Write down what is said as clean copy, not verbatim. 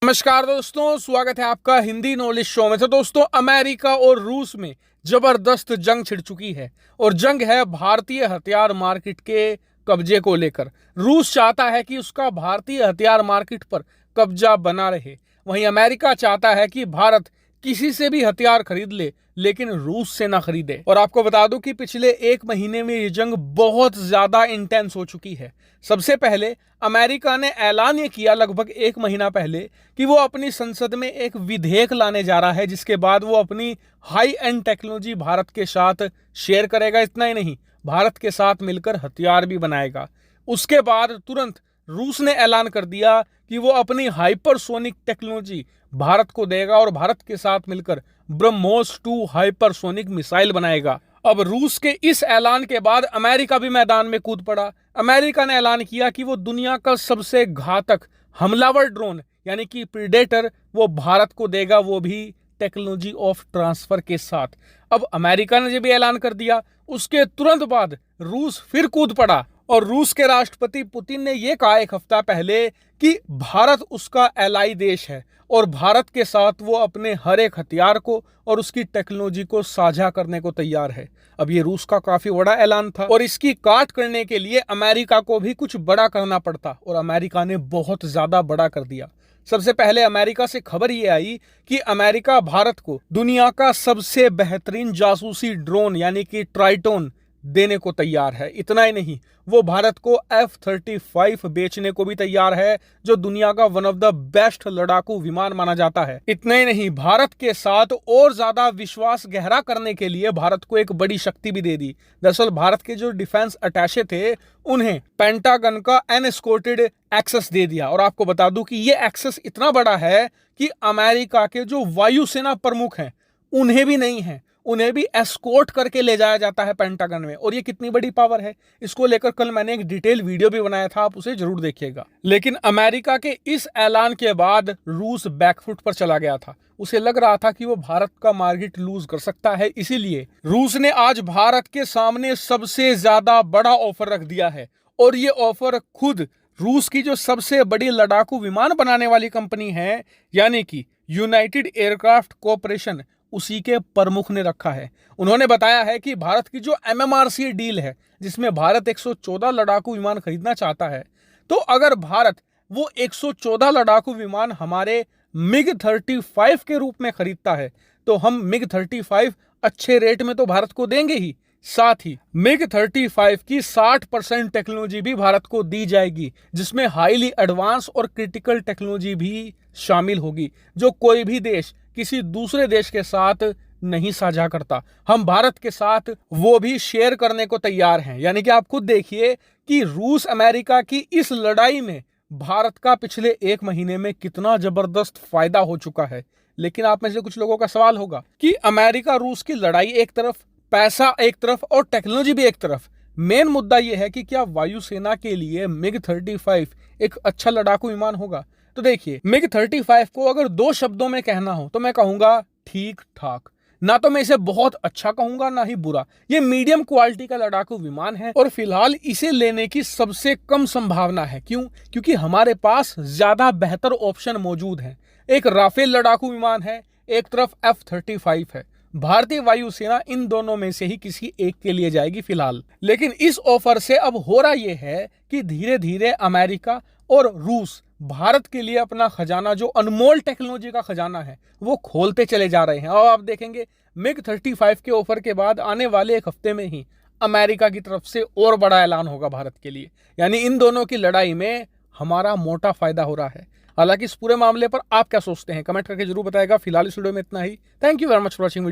नमस्कार दोस्तों, स्वागत है आपका हिंदी नॉलेज शो में। तो दोस्तों, अमेरिका और रूस में जबरदस्त जंग छिड़ चुकी है और जंग है भारतीय हथियार मार्केट के कब्जे को लेकर। रूस चाहता है कि उसका भारतीय हथियार मार्केट पर कब्जा बना रहे, वहीं अमेरिका चाहता है कि भारत किसी से भी हथियार खरीद ले लेकिन रूस से ना खरीदे। और आपको बता दूं कि पिछले एक महीने में ये जंग बहुत ज्यादा इंटेंस हो चुकी है। सबसे पहले अमेरिका ने ऐलान ये किया लगभग एक महीना पहले कि वो अपनी संसद में एक विधेयक लाने जा रहा है, जिसके बाद वो अपनी हाई एंड टेक्नोलॉजी भारत के साथ शेयर करेगा। इतना ही नहीं, भारत के साथ मिलकर हथियार भी बनाएगा। उसके बाद तुरंत रूस ने ऐलान कर दिया कि वो अपनी हाइपरसोनिक टेक्नोलॉजी भारत को देगा और भारत के साथ मिलकर ब्रह्मोस 2 हाइपरसोनिक मिसाइल बनाएगा। अब रूस के इस ऐलान के बाद अमेरिका भी मैदान में कूद पड़ा। अमेरिका ने ऐलान किया कि वो दुनिया का सबसे घातक हमलावर ड्रोन यानी कि प्रीडेटर वो भारत को देगा, वो भी टेक्नोलॉजी ऑफ ट्रांसफर के साथ। अब अमेरिका ने जब भी ऐलान कर दिया, उसके तुरंत बाद रूस फिर कूद पड़ा और रूस के राष्ट्रपति पुतिन ने यह कहा एक हफ्ता पहले कि भारत उसका एलाई देश है और भारत के साथ वो अपने हर एक हथियार को और उसकी टेक्नोलॉजी को साझा करने को तैयार है। अब ये रूस का काफी बड़ा ऐलान था और इसकी काट करने के लिए अमेरिका को भी कुछ बड़ा करना पड़ता और अमेरिका ने बहुत ज्यादा बड़ा कर दिया। सबसे पहले अमेरिका से खबर ये आई कि अमेरिका भारत को दुनिया का सबसे बेहतरीन जासूसी ड्रोन यानी कि ट्राइटोन देने को तैयार है। इतना ही नहीं, वो भारत को F-35 बेचने को भी तैयार है, जो दुनिया का वन ऑफ द बेस्ट लड़ाकू विमान माना जाता है। इतना ही नहीं, भारत के साथ और ज्यादा विश्वास गहरा करने के लिए भारत को एक बड़ी शक्ति भी दे दी। दरअसल भारत के जो डिफेंस अटैचे थे, उन्हें पेंटागन का अनएस्कॉर्टेड एक्सेस दे दिया। और आपको बता दूं कि ये एक्सेस इतना बड़ा है कि अमेरिका के जो वायुसेना प्रमुख हैं उन्हें भी नहीं है, उन्हें भी एस्कॉर्ट करके ले जाया जाता है पेंटागन में। और ये कितनी बड़ी पावर है, इसको लेकर कल मैंने एक डिटेल वीडियो भी बनाया था, आप उसे जरूर देखिएगा। लेकिन अमेरिका के इस ऐलान के बाद रूस बैकफुट पर चला गया था। उसे लग रहा था कि वो भारत का मार्केट लूज कर सकता है, इसीलिए रूस ने आज भारत के सामने सबसे ज्यादा बड़ा ऑफर रख दिया है। और ये ऑफर खुद रूस की जो सबसे बड़ी लड़ाकू विमान बनाने वाली कंपनी है यानी कि यूनाइटेड एयरक्राफ्ट कॉरपोरेशन, उसी के प्रमुख ने रखा है। उन्होंने बताया है कि भारत की जो MMRC डील है, जिसमें भारत 114 लड़ाकू विमान खरीदना चाहता है, तो अगर भारत वो 114 लड़ाकू विमान हमारे MiG-35 के रूप में खरीदता है, तो हम MiG-35 अच्छे रेट में तो भारत को देंगे ही, साथ ही MiG-35 की 60% टेक्नोलॉजी भी भारत को दी जाएगी, जिसमें हाईली एडवांस और क्रिटिकल टेक्नोलॉजी भी शामिल होगी, जो कोई भी देश किसी दूसरे देश के साथ नहीं साझा करता। हम भारत के साथ वो भी शेयर करने को तैयार हैं। यानी कि आप खुद देखिए कि रूस अमेरिका की इस लड़ाई में भारत का पिछले एक महीने में कितना जबरदस्त फायदा हो चुका है। लेकिन आप में से कुछ लोगों का सवाल होगा कि अमेरिका रूस की लड़ाई एक तरफ, पैसा एक तरफ और टेक्नोलॉजी भी एक तरफ, मेन मुद्दा यह है कि क्या वायुसेना के लिए MiG-35 एक अच्छा लड़ाकू विमान होगा। तो देखिए, MiG-35 को अगर 2 शब्दों में कहना हो तो मैं कहूंगा ठीक ठाक। ना तो मैं इसे बहुत अच्छा कहूंगा, ना ही बुरा। ये मीडियम क्वालिटी का लड़ाकू विमान है और फिलहाल इसे लेने की सबसे कम संभावना है। क्यों? क्योंकि हमारे पास ज्यादा बेहतर ऑप्शन मौजूद हैं। एक राफेल लड़ाकू विमान है, एक तरफ F-35 है। भारतीय वायुसेना इन दोनों में से ही किसी एक के लिए जाएगी फिलहाल। लेकिन इस ऑफर से अब हो रहा यह है कि धीरे धीरे अमेरिका और रूस भारत के लिए अपना खजाना, जो अनमोल टेक्नोलॉजी का खजाना है, वो खोलते चले जा रहे हैं। और आप देखेंगे MiG-35 के ऑफर के बाद आने वाले एक हफ्ते में ही अमेरिका की तरफ से और बड़ा ऐलान होगा भारत के लिए। यानी इन दोनों की लड़ाई में हमारा मोटा फायदा हो रहा है। हालांकि इस पूरे मामले पर आप क्या सोचते हैं, कमेंट करके जरूर बताएगा। फिलहाल इस वीडियो में इतना ही। Thank you very much for watching video.